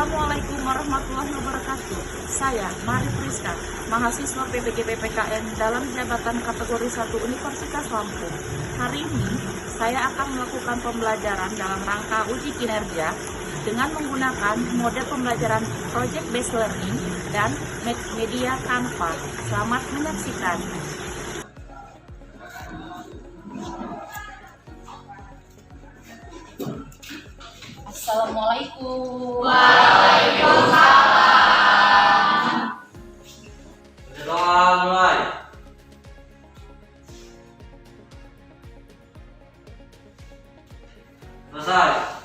Assalamualaikum warahmatullahi wabarakatuh. Saya Mari Priska, mahasiswa PPG PPKN dalam jabatan kategori 1 Universitas Lampung. Hari ini saya akan melakukan pembelajaran dalam rangka uji kinerja dengan menggunakan mode pembelajaran Project Based Learning dan media Canva. Selamat menyaksikan. Assalamualaikum. Waalaikumsalam. Doa mulai. Selesai.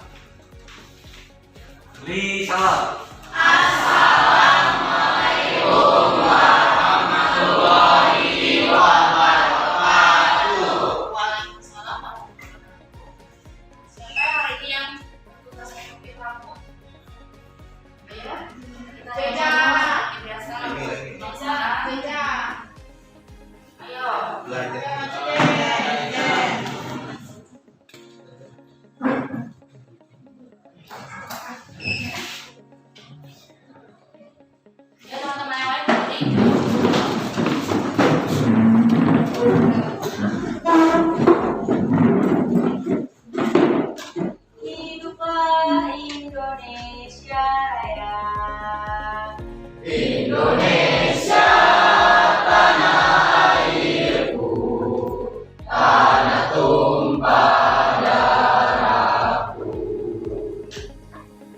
Beri salam. Assalamualaikum warahmatullahi wabarakatuh. Waalaikumsalam warahmatullahi wabarakatuh. Siapa hari ini yang tugas mengikuti kamu? Ayo, kita Beda. biasa. Beda. Ayo. Ya teman-teman yang lain berarti. Hiduplah Indonesia Raya. Indonesia tanah airku, tanah tumpah darahku.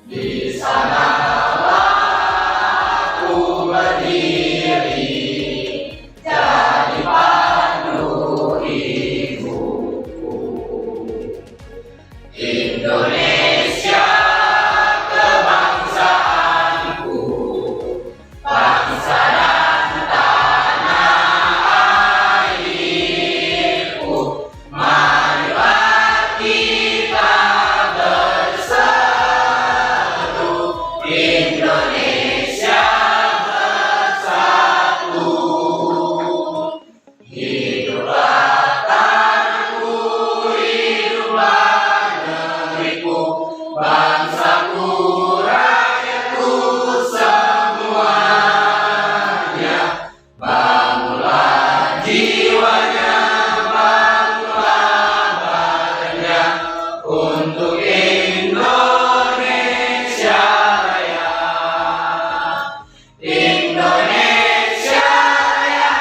Di sanalah aku berdiri, jadi pandu hidupku. Indonesia kebangsaanku, bangsa dan tanah airku. Marilah kita bersatu, Indonesia bersatu. Hiduplah tanahku, hiduplah negeriku, bangsaku, rakyatku semuanya. Bangunlah jiwanya, bangunlah badannya untuk Indonesia Raya. Indonesia Raya,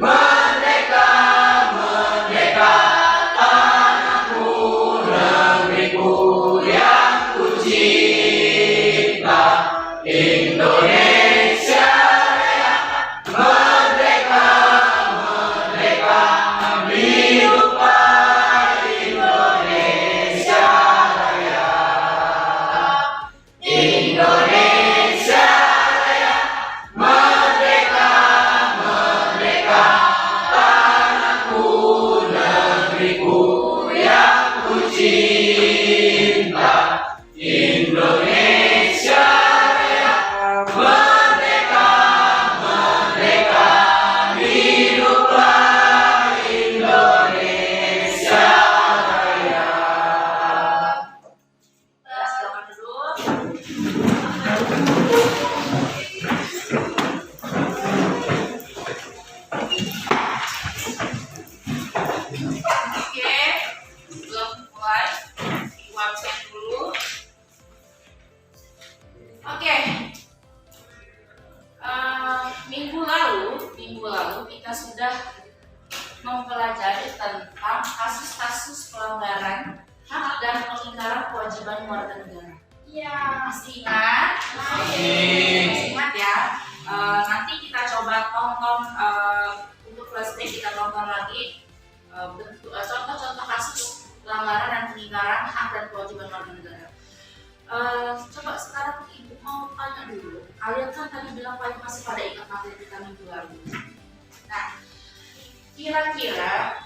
merdeka, merdeka, tanahku, negeriku yang ku cinta. Indonesia Raya, merdeka, merdeka, hiduplah Indonesia Raya. Indonesia Raya, merdeka, merdeka, tanahku, negeriku yang ku cinta. Indonesia Raya, merdeka, merdeka, hiduplah Indonesia Raya. Silakan duduk. Oke, belum mulai. Website dulu. Oke. Minggu lalu kita sudah mempelajari tentang kasus-kasus pelanggaran hak dan pengingkaran kewajiban warga negara. Iya. Masih ingat? Masih ingat ya. Nanti kita coba tonton untuk flashback, kita tonton lagi contoh-contoh kasus pelanggaran dan pengingkaran hak dan kewajiban warga negara. Coba sekarang Ibu mau tanya dulu. Kalian kan tadi bilang kalian masih pada ingat materi kita minggu lalu. Nah, kira-kira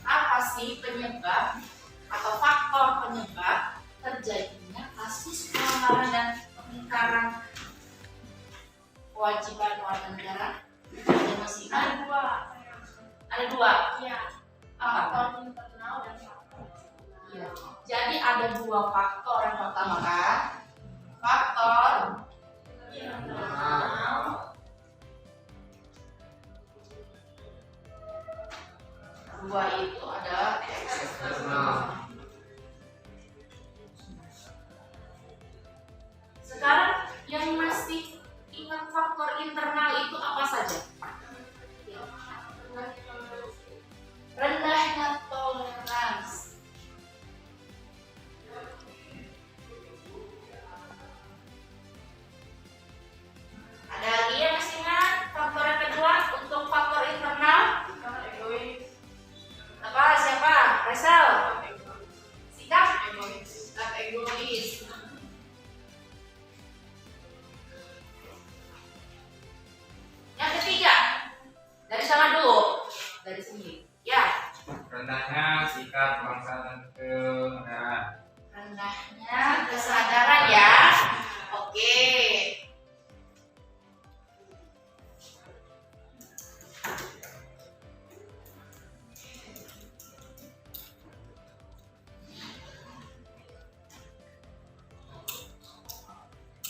apa sih penyebab atau faktor penyebab terjadinya kasus pelanggaran dan pengingkaran kewajiban warga negara? Ada masih Ada dua. ada dua. Iya. Apa? Faktor internal dan faktor eksternal. Iya. Jadi ada dua faktor. Yang pertama kan kedua itu ada eksternal. Sekarang yang masih ingat faktor internal itu apa saja? Rendahnya toleransi. Ada lagi yang masih ingat faktor yang kedua untuk faktor internal? Apa? Siapa? Resel? Sikap? Sikap egois. Yang ketiga, dari sana dulu, dari sini. Ya, Rendahnya sikap bangsa dan kenegaraan. rendahnya kesadaran ya. Oke.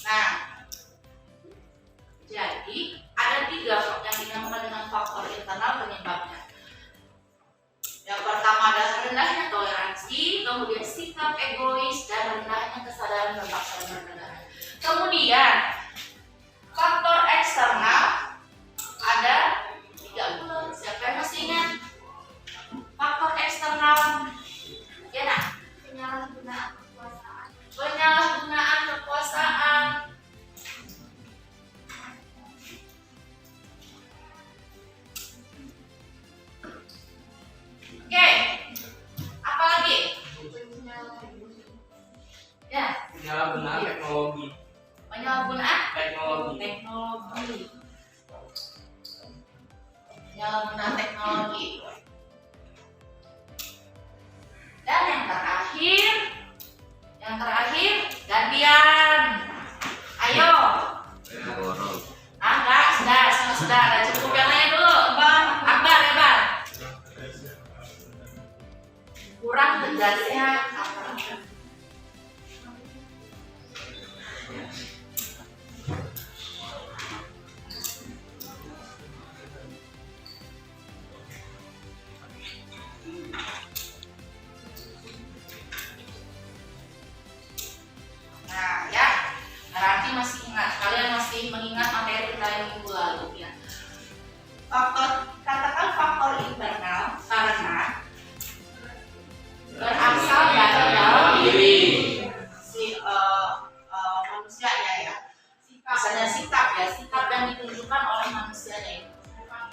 Nah, jadi ada tiga yang dinamakan dengan faktor internal penyebabnya. Yang pertama adalah rendahnya toleransi, kemudian sikap egois, dan rendahnya kesadaran berbangsa dan bernegara. Kemudian faktor eksternal ada tiga pula. Siapa yang masih ingat? Faktor eksternal, ya nak? Penyalahgunaan kekuasaan. Penyalahgunaan kekuasaan. Oke, apa lagi? Ya, Penyalahgunaan teknologi. penyalahgunaan Teknologi. teknologi. Penyalahgunaan teknologi. Dan yang terakhir, gantian. Ayo. Ah, enggak, sudah, cukup yang lain dulu. Akbar, ya, Bang. Kurang tegasnya apa? Nah, ya, berarti masih ingat, kalian masih mengingat materi kita yang minggu lalu ya. Katakan faktor internal karena berasal dari dalam diri si manusianya ya. Misalnya sikap yang ditunjukkan oleh manusianya itu.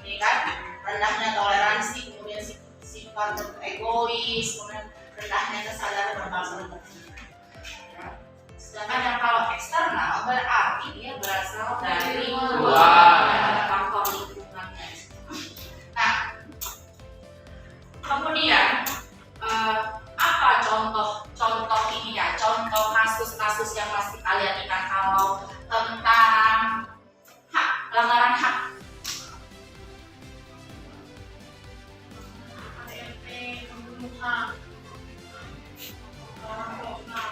Ini kan rendahnya toleransi, kemudian sifat egois, kemudian rendahnya kesadaran berbangsa dan bernegara. Ya. Sedangkan yang kalau eksternal berarti dia berasal dari luar, faktor lingkungannya. Nah, kemudian apa contoh ini ya, contoh kasus-kasus yang masih kalian ingat kalau tentang hak, pelanggaran hak. ADRT, pembunuhan, orang Vietnam,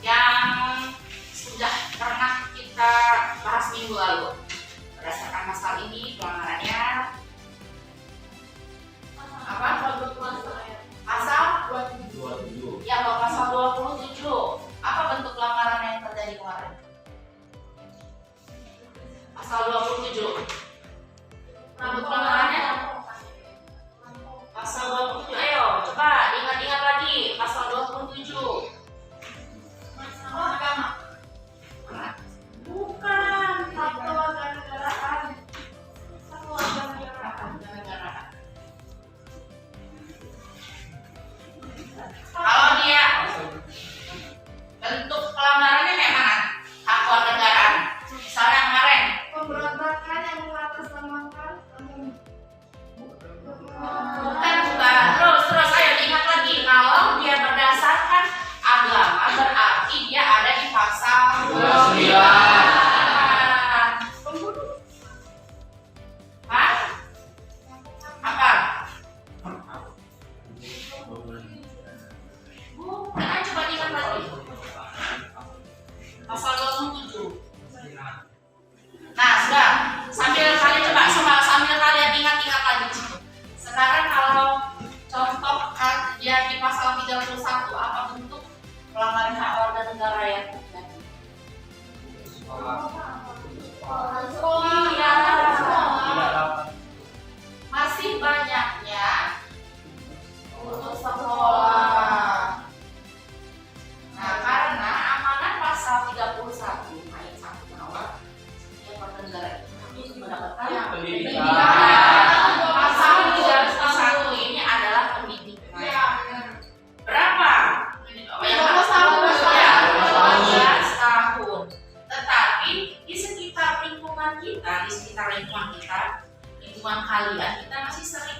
yang sudah pernah kita bahas minggu lalu. Berdasarkan pasal ini pelanggarannya apa? Pasal 27. ya, pasal 27.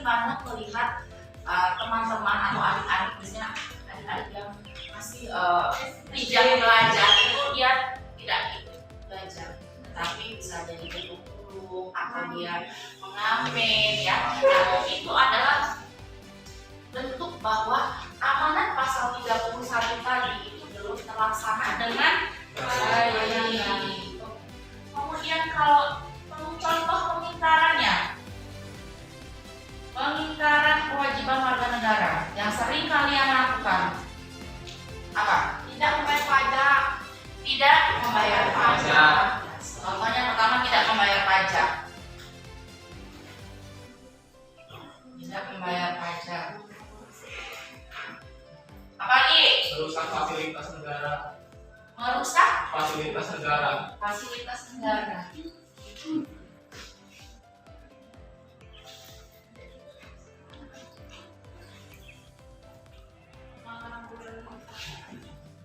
sering banget melihat teman-teman atau adik-adik, misalnya adik-adik yang masih tidak belajar itu dia tidak ikut belajar, tetapi bisa jadi guru atau dia mengamen ya. Itu adalah bentuk bahwa amanat pasal 31 tadi itu belum terlaksana dengan baik. Kemudian kalau contoh pengingkarannya, pengingkaran kewajiban warga negara yang sering kalian lakukan apa? Tidak membayar pajak. Tidak membayar pajak. Contohnya pertama, tidak membayar pajak. Tidak membayar pajak. Apalagi? Merusak fasilitas negara. Merusak Fasilitas negara. fasilitas negara.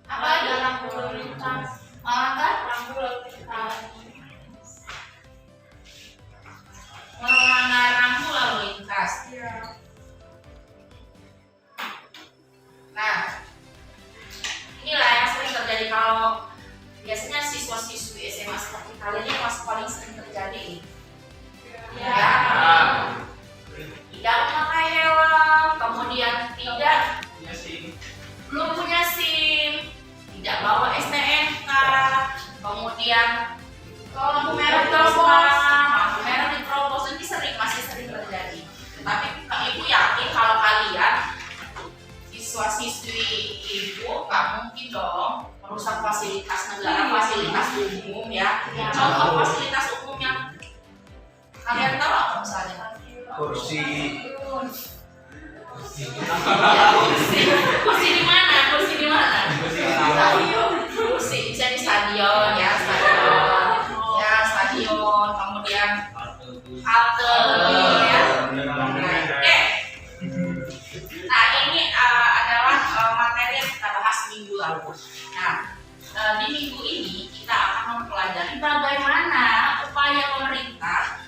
Apalagi? Lampu lalu lintas. Melanggar Lampu lalu lintas. melanggar rambu lalu lintas. Iya. Nah, inilah yang sering terjadi kalau biasanya siswa-siswi SMA seperti kalian ini masih paling sering terjadi. Iya. Ya, tidak memakai helm, kemudian tidak Iya sih. belum punya SIM, tidak bawa STNK, kemudian Kalau lampu merah terobos, diterobos. lampu merah diterobos, ini masih sering terjadi. Tapi ibu yakin kalau kalian siswa-siswi ibu nggak mungkin dong merusak fasilitas negara, fasilitas umum ya. Contoh fasilitas umum yang kalian tahu apa misalnya? Kursi. Kursi di mana? Kursi di mana? Kursi bisa di stadion ya, stadion, kemudian halte ya. Oke. Nah, ini adalah materi yang kita bahas minggu lalu. Nah, di minggu ini kita akan mempelajari bagaimana upaya pemerintah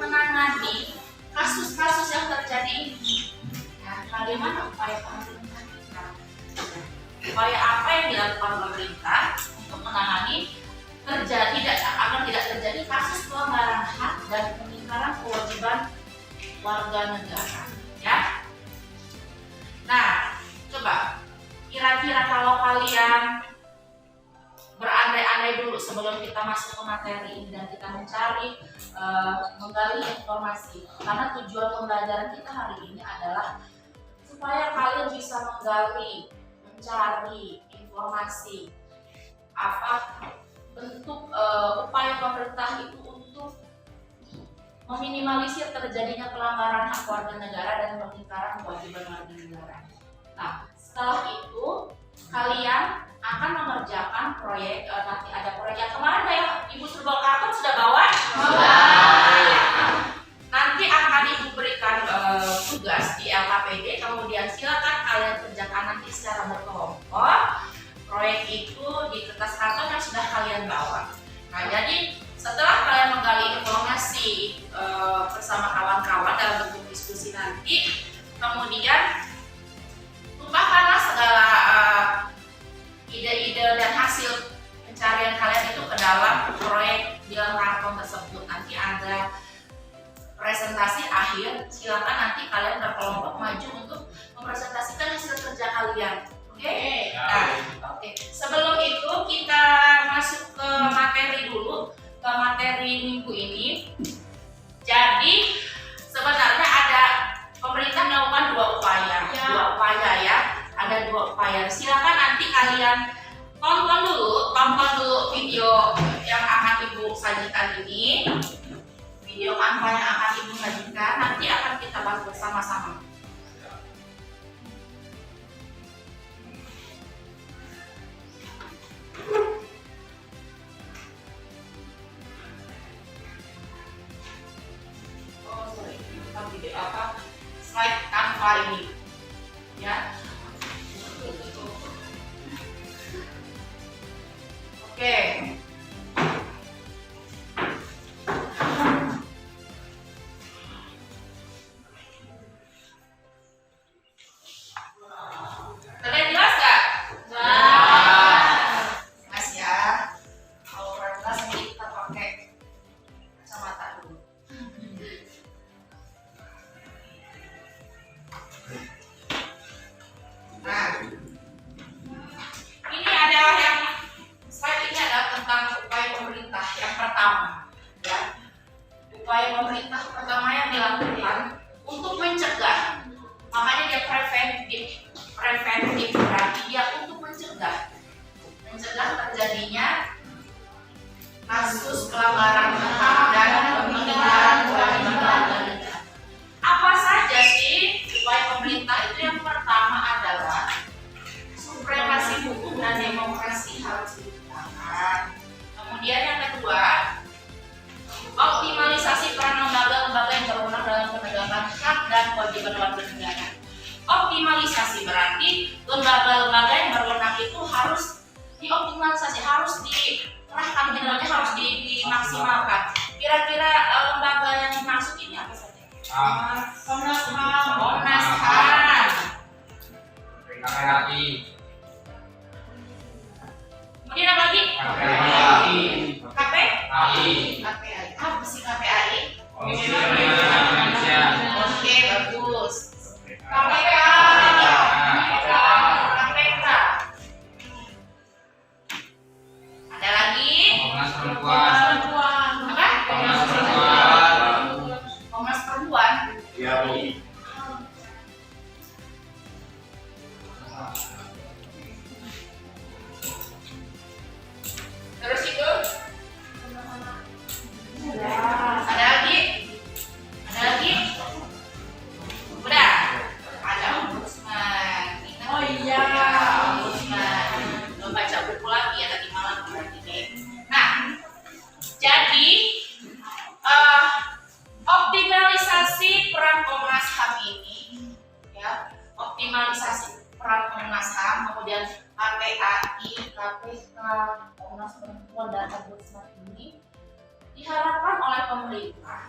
menangani kasus-kasus yang terjadi ini. Nah, bagaimana upaya pemerintah kita? Upaya apa yang dilakukan pemerintah untuk menangani agar tidak terjadi kasus pelanggaran hak dan pengingkaran kewajiban warga negara, ya. Nah, coba kira-kira kalau kalian berandai-andai dulu sebelum kita masuk ke materi ini dan kita menggali informasi, karena tujuan pembelajaran kita hari ini adalah supaya kalian bisa mencari informasi apa bentuk upaya pemerintah itu untuk meminimalisir terjadinya pelanggaran hak warga negara dan pengingkaran kewajiban warga negara. Nah, setelah itu kalian akan mengerjakan proyek, nanti ada proyek yang kemarin ya Ibu Surbal Karton sudah bawa? Nanti akan Ibu berikan tugas di LKPD, kemudian silakan kalian kerjakan nanti secara berkelompok. Proyek itu di kertas karton yang sudah kalian bawa. Nah, jadi setelah kalian menggali informasi bersama kawan-kawan dalam bentuk diskusi nanti, kemudian tumpahkanlah segala ide-ide dan hasil pencarian kalian itu ke dalam proyek di dalam karton tersebut. Nanti ada presentasi akhir, silakan nanti kalian berkelompok maju untuk mempresentasikan hasil kerja kalian. Oke? Nah, oke. Sebelum itu kita masuk ke materi dulu, ke materi minggu ini. Jadi sebenarnya pemerintah melakukan dua upaya ya. Ada dua upaya. Silakan nanti kalian tonton dulu video yang akan Ibu sajikan ini. Video kanva yang akan Ibu sajikan nanti akan kita bahas bersama-sama. Video slide kanva ini ya. Oke. Nah, ini adalah yang slide ini adalah tentang upaya pemerintah yang pertama, ya. Upaya pemerintah pertama yang dilakukan untuk mencegah, makanya dia preventif berarti dia untuk mencegah terjadinya kasus pelanggaran HAM dan penghindaran kewajiban negara. Apa saja sih upaya pemerintah itu? Yang pertama adalah supremasi hukum dan demokrasi harus ditegakkan. Kemudian yang kedua, optimalisasi peran lembaga-lembaga yang berwenang dalam penegakan hak dan kewajiban warga negara. Optimalisasi berarti lembaga-lembaga yang berwenang itu harus dioptimalisasi, harus dikerahkan kinerjanya, harus dimaksimalkan. Kira-kira lembaga yang dimaksud ini apa saja? Komnas HAM. Komnas HAM. KPAI. Kemudian apa lagi? KPAI. KPAI. Apa sih KPAI? Komisi Perlindungan Manusia. Oke, bagus. KPK. KPK. Ada lagi? Komnas Perempuan. Apa? Komnas Perempuan. Komnas Perempuan. Iya, Bu. Terus itu? Ada lagi? Ada lagi? Udah. Ada ombudsman. Oh iya. Ombudsman. Belum baca buku lagi ya tadi malam berarti nih. Nah, jadi optimalisasi peran Komnas HAM ini, ya, optimalisasi peran Komnas HAM, kemudian KPAI, KPK, Komnas Perempuan dan Ombudsman ini diharapkan oleh pemerintah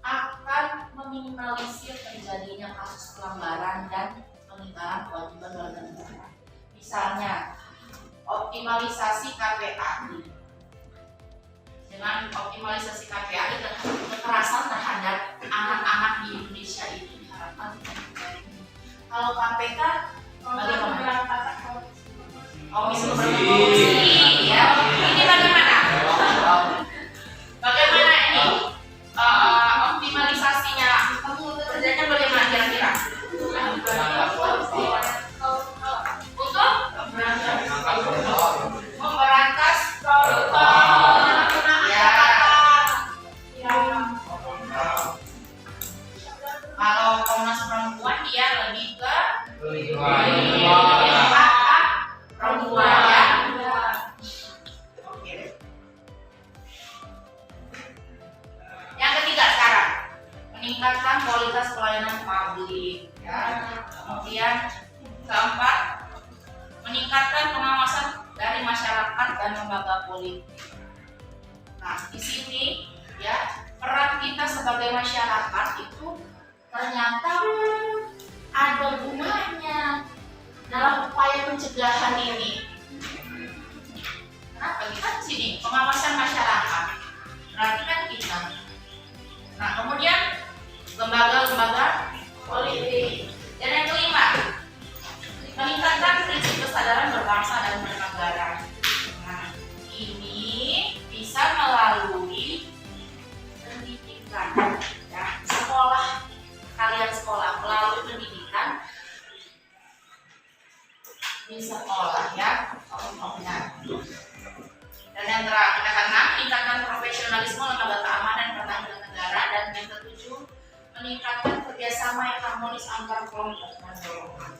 akan meminimalisir terjadinya kasus pelanggaran dan pengingkaran kewajiban warga negara. Misalnya, optimalisasi KPAI. Dengan optimalisasi KPAI dan kekerasan terhadap anak-anak di Indonesia ini diharapkan tidak terjadi. Kalau KPK bagaimana? Komisi Korupsi, ya. Ini bagaimana? Bagaimana ini optimalisasinya? Kerjanya bagaimana kira-kira? Untuk memberantas koruptor. Ya. Kalau Komnas Perempuan dia lebih ke hak-hak perempuan, ya. Oke. Yang ketiga sekarang, meningkatkan kualitas pelayanan publik, ya. Kemudian keempat, meningkatkan pengawasan dari masyarakat dan lembaga politik. Nah, di sini ya peran kita sebagai masyarakat itu ternyata ada gunanya dalam upaya pencegahan ini. Kenapa? Kita di sini pengawasan masyarakat, berarti kan kita. Nah, kemudian lembaga-lembaga politik. Dan yang kelima, meningkatkan prinsip kesadaran berbangsa dan bernegara. Nah, ini bisa melalui pendidikan, ya, sekolah, kalian sekolah melalui pendidikan di sekolah, ya, contohnya. Dan yang terakhir, keenam, meningkatkan profesionalisme lembaga keamanan dan pertahanan negara. Dan yang ketujuh, meningkatkan kerjasama yang harmonis antar kelompok dan golongan.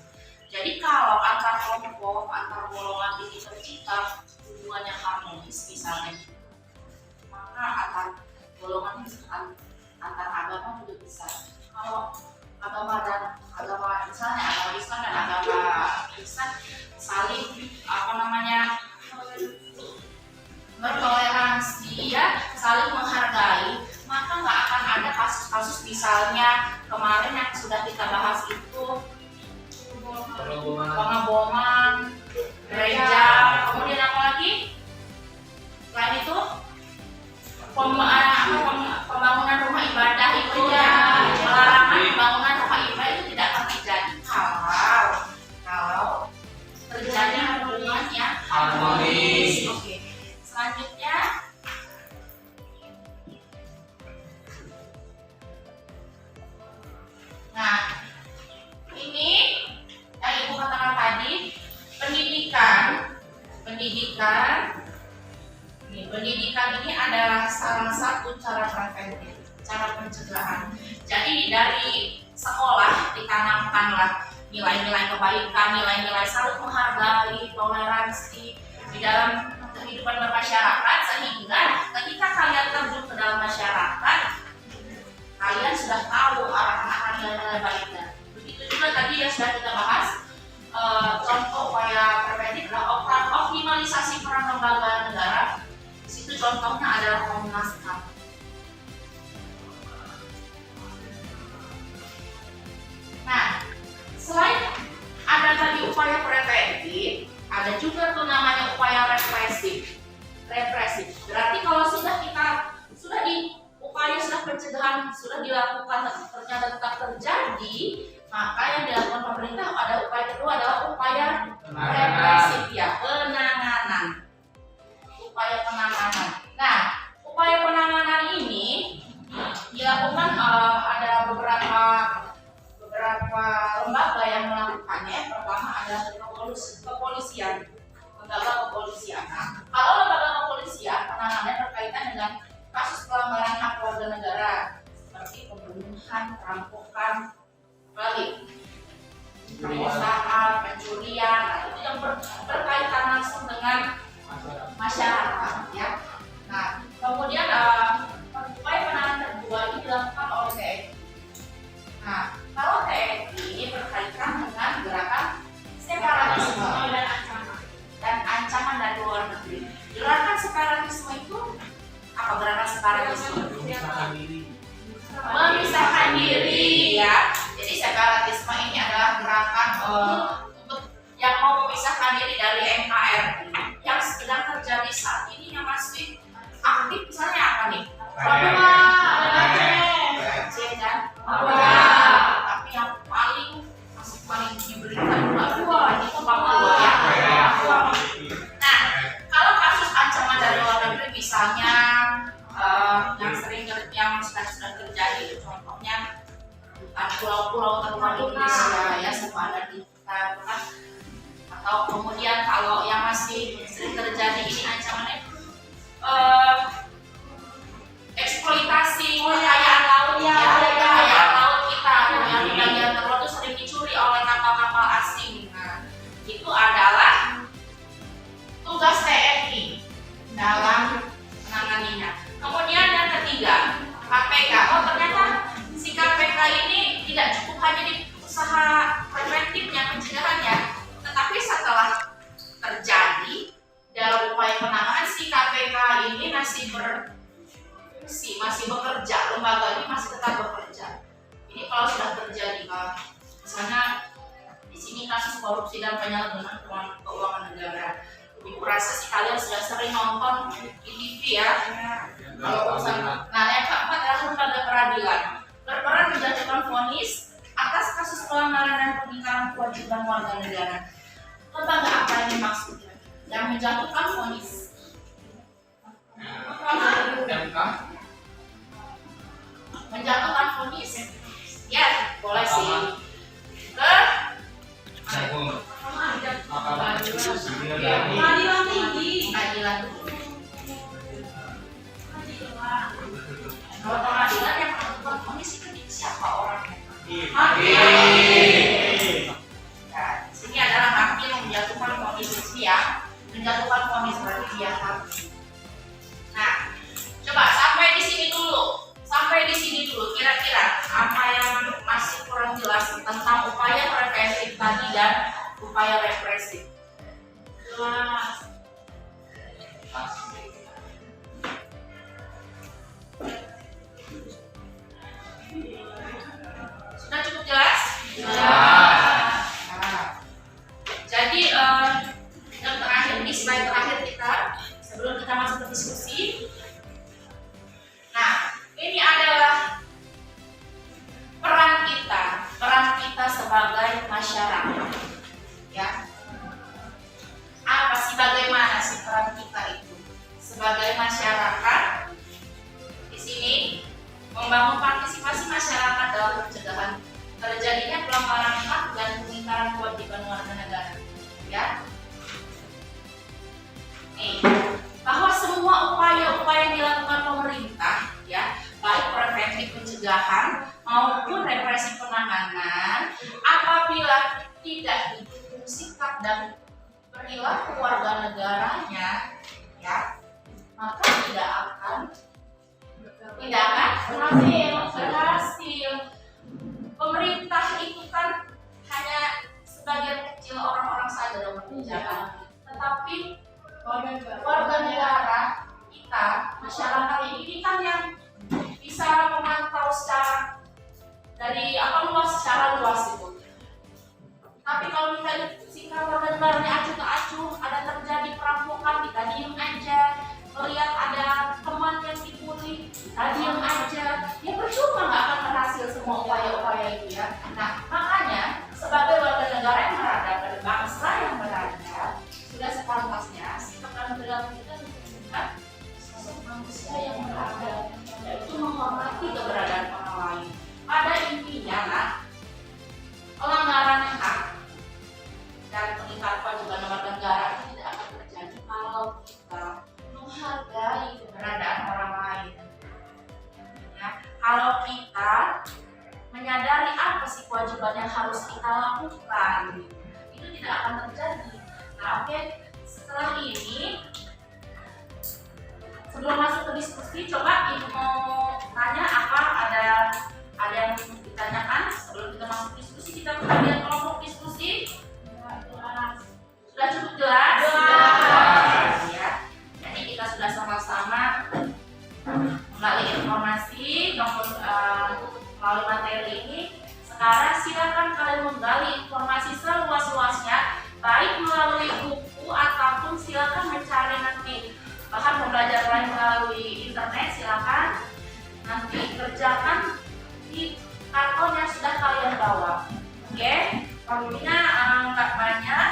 Jadi kalau antar kelompok, antar golongan ini tercipta hubungannya harmonis, misalnya, maka antar golongan antar agama juga bisa. Kalau agama dan agama, misalnya agama Islam dan agama Kristen saling bertoleransi, ya, saling menghargai, maka nggak akan ada kasus-kasus misalnya kemarin yang sudah kita bahas itu pengeboman gereja, kemudian apa lagi? Selain itu pembangunan rumah ibadah itu, ya, pelarangan pembangunan rumah ibadah itu tidak akan pencegahan. Jadi dari sekolah ditanamkanlah nilai-nilai kebaikan, nilai-nilai saling menghargai, toleransi di dalam kehidupan bermasyarakat, sehingga ketika kalian terjun ke dalam masyarakat, kalian sudah tahu arah-arah nilai-nilai baiknya. Begitu juga tadi yang sudah kita bahas, contoh upaya preventif adalah optimalisasi peran lembaga negara. Di situ contohnya adalah Komnas HAM. Nah, selain ada tadi upaya preventif, ada juga tuh namanya upaya represif. Represif berarti kalau sudah upaya pencegahan sudah dilakukan ternyata tetap terjadi, maka yang dilakukan pemerintah ada upaya kedua adalah upaya represif, ya, penanganan. Upaya penanganan. Nah, upaya penanganan ini dilakukan ada beberapa lembaga yang melakukannya. Pertama adalah kepolisian, lembaga kepolisian. Nah, kalau lembaga kepolisian penanganannya berkaitan dengan kasus pelanggaran hak warga negara seperti pembunuhan, perampokan, pemerkosaan, pencurian, nah, itu yang berkaitan langsung dengan masyarakat, ya. Nah, kemudian upaya penanganan kedua ini dilakukan oleh TNI. Nah, kalau TNI ini berkaitan dengan gerakan separatisme dan ancaman dari luar negeri. Gerakan separatisme itu apa? Gerakan separatisme memisahkan diri, ya. Jadi separatisme ini adalah gerakan untuk yang mau memisahkan diri dari NKRI yang sedang terjadi saat ini, yang masih aktif. Misalnya apa nih? Aceh dan tapi yang paling diberikan itu Papua, ya. Nah, kalau kasus ancaman dari luar negeri misalnya yang sudah terjadi, contohnya pulau-pulau terluar Indonesia, ya, sepanjang kita, atau kemudian kalau yang masih sering terjadi ini ancamannya eksploitasi kekayaan laut, ya, kekayaan laut kita yang di bagian terluar itu sering dicuri oleh kapal-kapal asing. Nah, itu adalah tugas TNI dalam menanganinya. Kemudian yang ketiga, KPK. Oh, ternyata si KPK ini tidak cukup hanya di usaha preventifnya, pencegahannya, tetapi setelah terjadi dalam upaya penanganan, si KPK ini masih bekerja, lembaga ini masih tetap bekerja. Ini kalau sudah terjadi, misalnya di sini kasus korupsi dan penyalahgunaan keuangan negara. Ibu rasa sih kalian sudah sering nonton di TV, ya. Kalau urusan, nah, yang keempat adalah lembaga peradilan, berperan menjatuhkan vonis atas kasus pelanggaran dan pengingkaran kewajiban warga negara. Lembaga apa ini maksudnya? Yang menjatuhkan vonis. Menjatuhkan vonis, ya, boleh sih. Pengadilan tinggi. Pengadilan. Kalau pengadilan yang menentukan vonis itu siapa orangnya? Hakim. Nah, sini adalah hakim yang menjatuhkan vonis, ya. Menjatuhkan vonis berarti dia hakim. Nah, coba sampai di sini dulu. Kira-kira apa yang masih kurang jelas tentang upaya preventif tadi dan upaya represif? Jelas. Sudah cukup jelas? Nah, jadi yang terakhir ini, slide terakhir kita sebelum kita masuk ke diskusi. Nah, ini adalah peran kita sebagai masyarakat, ya. Apa sih, bagaimana sih peran kita itu sebagai masyarakat? Di sini membangun partisipasi masyarakat dalam pencegahan terjadinya pelanggaran hak dan pengingkaran kewajiban warga negara, ya. Nih, bahwa semua upaya-upaya yang dilakukan pemerintah, ya, baik preventif, pencegahan pencegahan maupun represi penanganan apabila tidak didukung sikap dan perilaku warga negaranya, ya, maka tidak akan berhasil. Pemerintah itu kan hanya sebagian kecil orang-orang saja dalam kebijakan, tetapi warga negara kita, masyarakat ini kan yang bisa memantau secara secara luas itu. Tapi kalau kita sikap warga negaranya acuh tak acuh, ada terjadi perampokan, kita diem aja, melihat ada teman yang dibully, kita diem aja, ya percuma, nggak akan berhasil semua upaya-upaya itu ya. Nah makanya sebagai warga negara yang berada pada bangsa yang berada, sudah sepantasnya sikap dan perilaku kita menunjukkan sosok manusia yang berada, yaitu menghormati keberadaan orang lain. Pada intinya, nah, pelanggaran hak dan pengikat kewajiban warga negara itu tidak akan terjadi kalau kita menghargai keberadaan orang lain. Ya, kalau kita menyadari apa sih kewajiban yang harus kita lakukan, itu tidak akan terjadi. Nah, oke, setelah ini, sebelum masuk ke diskusi, coba Ibu mau tanya apa, ada yang ditanyakan sebelum kita masuk diskusi. Kita kemudian kelompok diskusi. Sudah cukup jelas? Jelas. Ya. Jadi kita sudah sama-sama melalui informasi melalui materi ini. Sekarang silakan kalian menggali informasi seluas-luasnya, baik melalui buku ataupun silakan mencari nanti bahan pembelajaran lain melalui internet. Silakan nanti kerjakan di karton yang sudah kalian bawa. Oke, waktunya nggak banyak.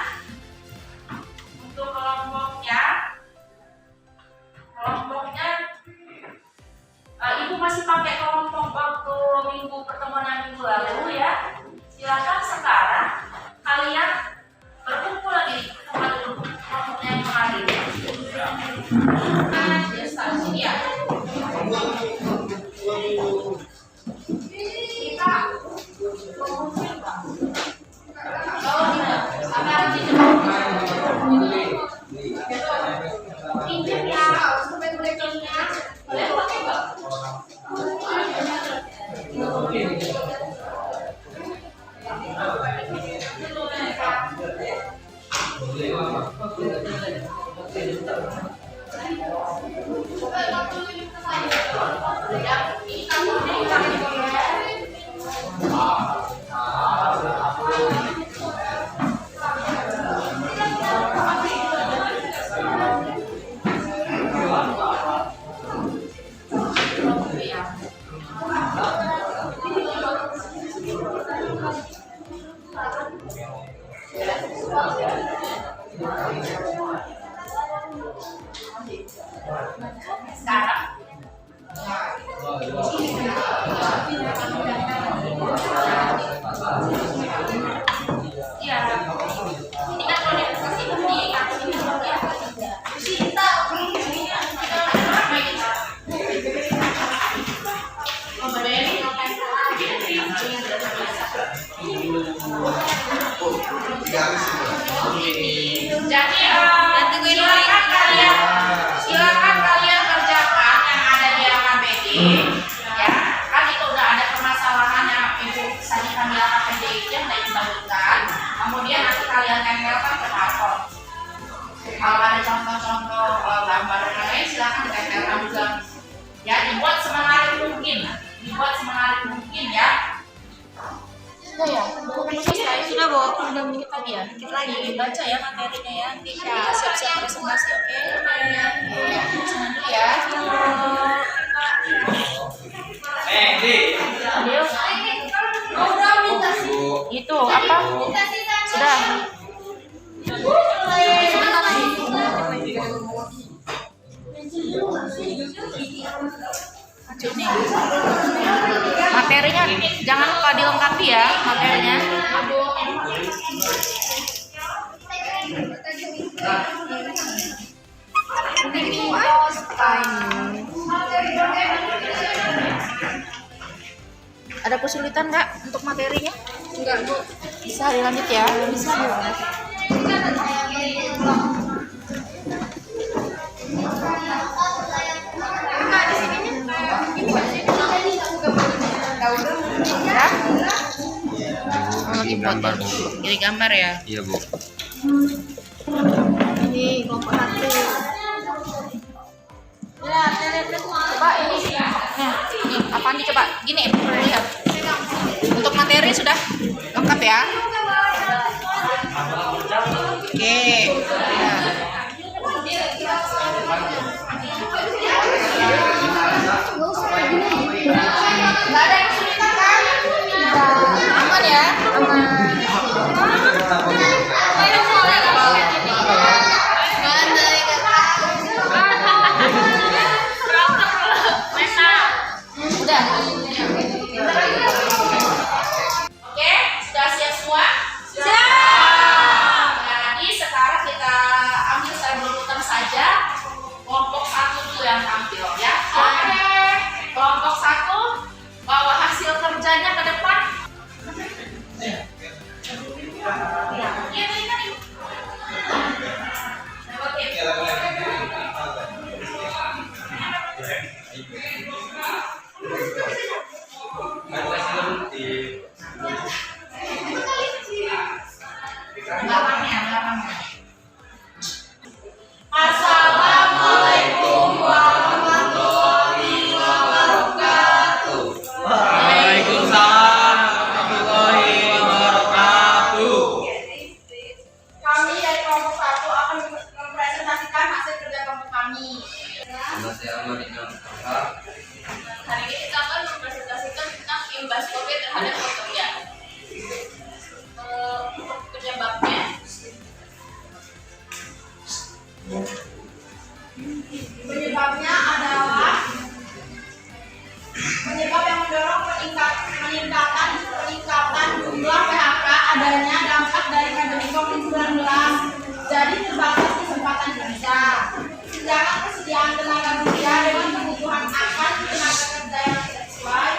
Untuk kelompoknya Ibu masih pakai kelompok waktu pertemuan minggu lalu ya. Silakan sekarang kalian berkumpul lagi tempat duduk kelompoknya yang kemarin. Sini ya. Kita mengumpul Pak. Oh tidak, akan pinjam ya, sampai bolehnya. Boleh pakai Pak? Silakan kalian kerjakan yang ada di KPD, ya kan itu udah ada permasalahan yang Ibu tadi kami KPD itu yang tadi disebutkan. Kemudian nanti kalian tempelkan ke karton. Kalau ada contoh-contoh gambar yang lain silakan ditempelkan juga. Ya, dibuat semenarik mungkin ya. Sudah Bu, udah menit tadi ya. Kita lagi baca ya materinya ya. Bisa siap-siap presentasi, oke? Senang dulu ya. Itu apa? Sudah. Sebentar lagi. Acuh nih. Materinya jangan lupa dilengkapi ya materinya. Ada kesulitan nggak untuk materinya? Enggak, Bu. Bisa dilanjut ya? Bisa dilanjut. Ya? Lagi gambar, Bu. Jadi gambar ya? Iya, Bu. Ini kelompok 1. Coba ini. Nah, ini apaan nih coba? Gini, lihat. Untuk materi sudah lengkap ya? Oke. Nah. Nggak ada yang kesulitan kan? Aman ya? Aman. Udah. Oke, sudah siap semua? Siap. Jadi sekarang kita ambil sampel putar saja. Kelompok 1 dulu yang tampil ya. Oke. Kelompok 1 bawa hasil kerjanya ke depan. Iya, tadi. Oke. Belakangnya. Assalamualaikum warahmatullahi wabarakatuh. Waalaikumsalam warahmatullahi wabarakatuh. Kami dari kelompok 1 akan mempresentasikan hasil kerja kelompok kami. Nama saya Amarina Mustafa. Hari ini kita akan mempresentasikan tentang imbas COVID terhadap pekerja. Untuk penyebabnya, adalah penyebab yang mendorong peningkatan jumlah PHK adanya dampak dari pandemi COVID-19. Jadi terbatas kesempatan kerja. Sedangkan kesediaan tenaga kerja dengan kebutuhan akan tenaga kerja yang tidak sesuai.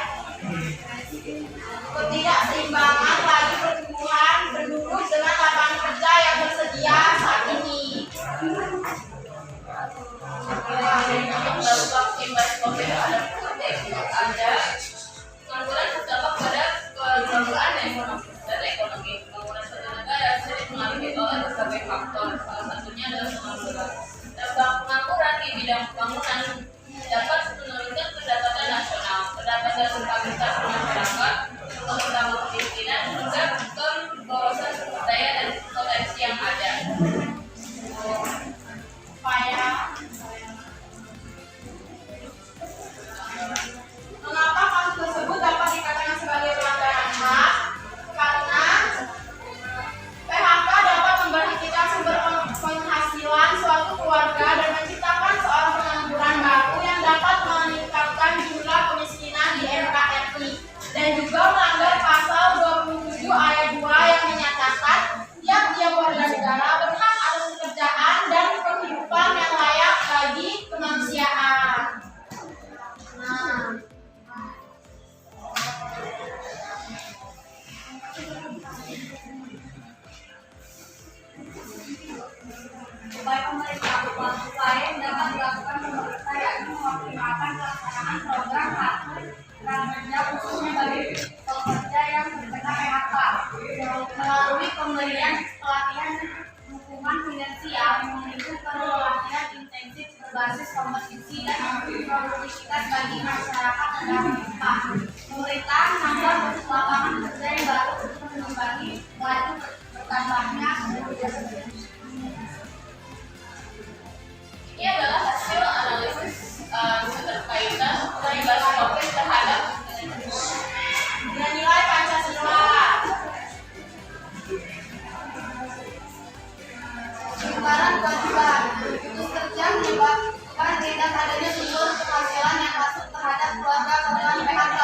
Ketidakseimbangan lagi pertumbuhan penduduk dengan lapangan kerja yang tersedia saat ini. Untuk dampak imbas COVID terhadap pekerja ada pengangguran berdampak pada keterbukaan dan ekonomi. Pembangunan suatu negara bisa dipengaruhi oleh berbagai faktor. Salah satunya adalah pengangguran. Dampak pengangguran di bidang pembangunan dapat menurunkan pendapatan nasional, pendapatan stabilitas masyarakat, terutama kemiskinan, hingga pemborosan sumber daya dan potensi yang ada. Mengapa kasus tersebut dapat dikatakan sebagai pelanggaran HAM? Karena PHK dapat memberhentikan sumber penghasilan suatu keluarga dan menciptakan seorang pengangguran baru yang dapat meningkatkan jumlah kemiskinan di NKRI, dan juga melanggar pasal 27 ayat 2 yang menyatakan tiap-tiap warga negara berhak atas pekerjaan dan penghidupan yang layak bagi kemanusiaan. Upaya yang dapat dilakukan pemerintah yakni mengoptimalkan pelaksanaan program kartu prakerja khususnya bagi pekerja yang terkena PHK melalui pemberian pelatihan dukungan finansial, menunjukkan pelatihan intensif berbasis kompetisi dan produktivitas bagi masyarakat terdampak. Pemerintah menambah lapangan kerja yang baru untuk mengimbangi laju bertambahnya ini adalah hasil analisis keterkaitan imbas COVID terhadap nilai Pancasila. Penyebaran kewajiban putus kerja menyebabkan tidak adanya sumber penghasilan yang masuk terhadap keluarga korban PHK.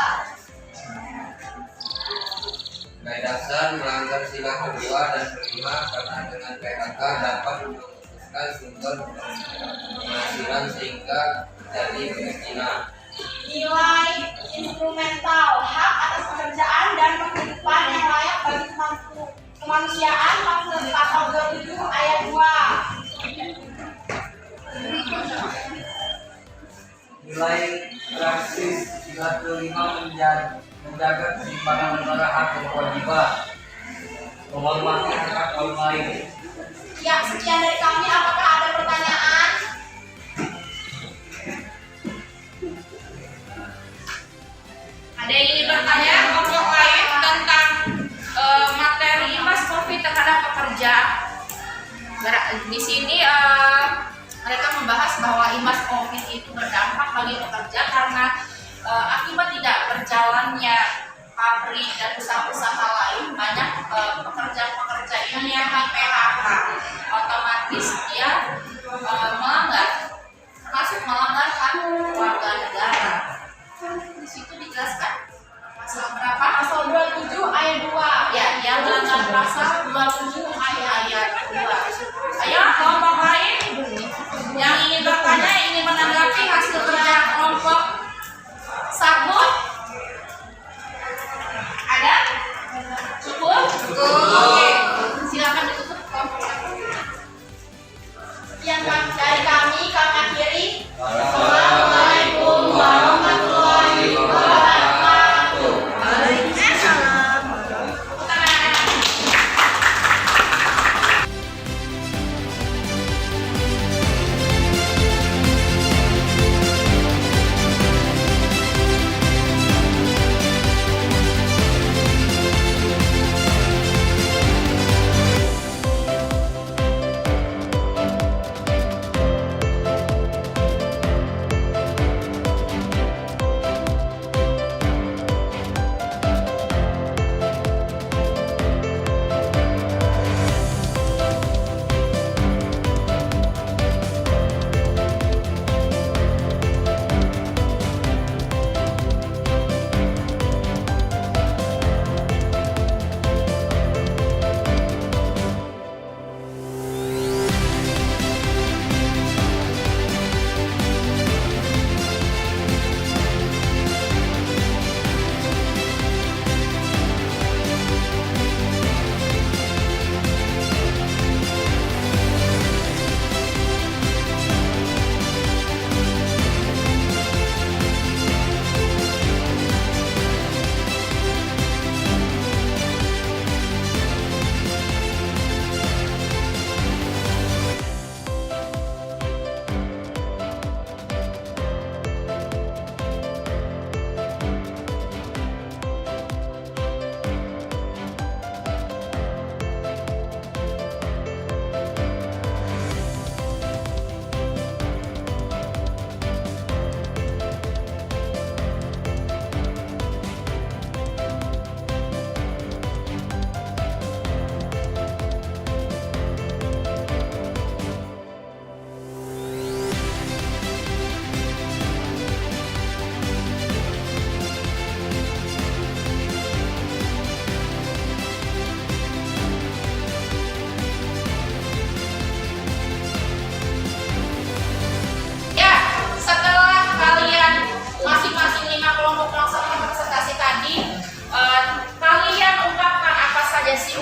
Nilai dasar melanggar sila kedua dan kelima karena dengan PHK dapat memutuskan sumber penghasilan sehingga jadi kemiskinan. nilai instrumental, hak atas pekerjaan dan penghidupan yang layak bagi kemanusiaan pasal 27 ayat 2. Nilai praktis sila kelima menjaga keseimbangan antara hak dan kewajiban, menghormati hak kaum lain. Ya, sekian dari kami. Apakah ada pertanyaan? Ada yang ingin bertanya kelompok lain tentang materi imbas COVID terhadap pekerja? Di sini mereka membahas bahwa imbas COVID itu berdampak bagi pekerja karena akibat tidak berjalannya pabrik dan usaha-usaha lain, banyak pekerja-pekerja ini yang di PHK, otomatis dia melanggar, termasuk melanggar hak warga negara. Di situ dijelaskan pasal berapa? Pasal 27 ayat 2. Ya, dia melanggar pasal 27 ayat 2. Ayo kelompok lain yang ingin bertanya, ingin menanggapi hasil kerja kelompok sabut, ada? Cukup? Oke, silakan ditutup kelompok sabut. Sekian dari kami akhiri. Assalamualaikum warahmatullahi wabarakatuh.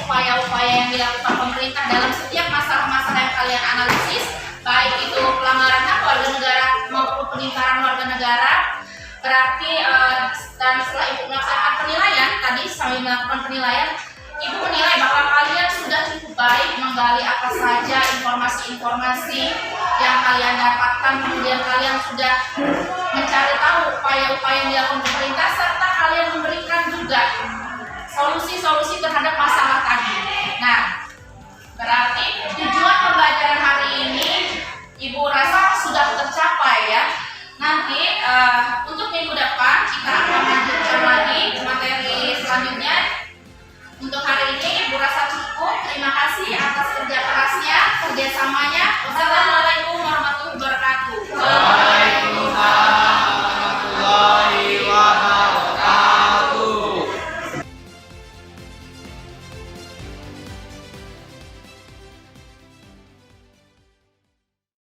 upaya-upaya yang dilakukan pemerintah dalam setiap masalah-masalah yang kalian analisis, baik itu pelanggaran hak warga negara maupun peningkaran warga negara. Berarti dan setelah Ibu melaksanakan penilaian, tadi sambil melakukan penilaian, Ibu menilai bahwa kalian sudah cukup baik menggali apa saja informasi-informasi yang kalian dapatkan, kemudian kalian sudah mencari tahu upaya-upaya yang dilakukan pemerintah serta